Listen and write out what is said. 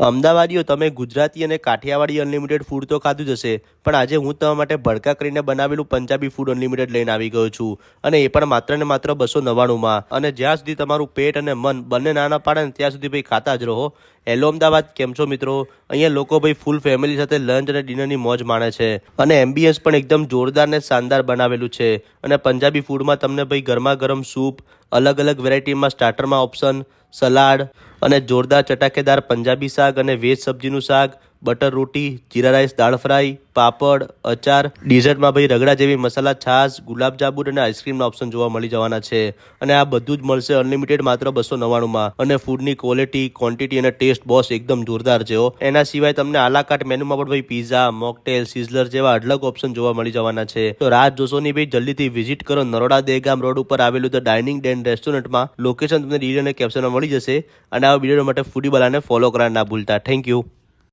અમદાવાદીઓ તમે ગુજરાતી અને Kathiawadi unlimited food તો ખાધું જ હશે, પણ આજે હું તમારા માટે ભડકા કરીને બનાવેલું પંજાબી ફૂડ અનલિમિટેડ લઈને આવી ગયો છું, અને એ પણ માત્ર ને માત્ર 299માં। અને જ્યાં સુધી તમારું પેટ અને મન બંને ના પાડે ને ત્યાં સુધી ભાઈ ખાતા જ રહો। હેલો અમદાવાદ, કેમ છો મિત્રો? અહીંયા લોકો ભાઈ ફૂલ ફેમિલી સાથે લંચ અને ડિનરની મોજ માણે છે, અને એમ્બિયન્સ પણ એકદમ જોરદાર ને શાનદાર બનાવેલું છે। અને પંજાબી ફૂડમાં તમને ભાઈ ગરમા ગરમ સૂપ, અલગ અલગ વેરાયટીમાં સ્ટાર્ટરમાં ઓપ્શન, સલાડ અને જોરદાર ચટાકેદાર પંજાબી શાક અને વેજ સબ્જીનું શાક, બટર રોટી, જીરા રાઈસ, દાળ ફ્રાય, પાપડ, અચાર, ડિઝર્ટમાં ભાઈ રગડા જેવી મસાલા છાશ, ગુલાબજાંબુ અને આઈસ્ક્રીમના ઓપ્શન જોવા મળી જવાના છે। અને આ બધું જ મળશે અનલિમિટેડ માત્ર 299માં। અને ફૂડની ક્વોલિટી, ક્વોન્ટિટી અને ટેસ્ટ બોસ એકદમ જોરદાર છે। એના સિવાય તમને આલાકાર્ટ મેનુમાં પણ ભાઈ પીઝા, મોકટેલ, સિઝલર જેવા અઢળક ઓપ્શન જોવા મળી જવાના છે। તો રાત જોશો નહીં ભાઈ, જલ્દીથી વિઝિટ કરો નરોડા દહેગામ રોડ ઉપર આવેલું ધ ડાઇનિંગ ડેન રેસ્ટોરન્ટમાં। લોકેશન તમને ડિટેલ અને કેપ્શનમાં મળી જશે। અને આ વિડીયો માટે ફૂડી બલાને ફોલો કરવાનું ના ભૂલતા। Thank you.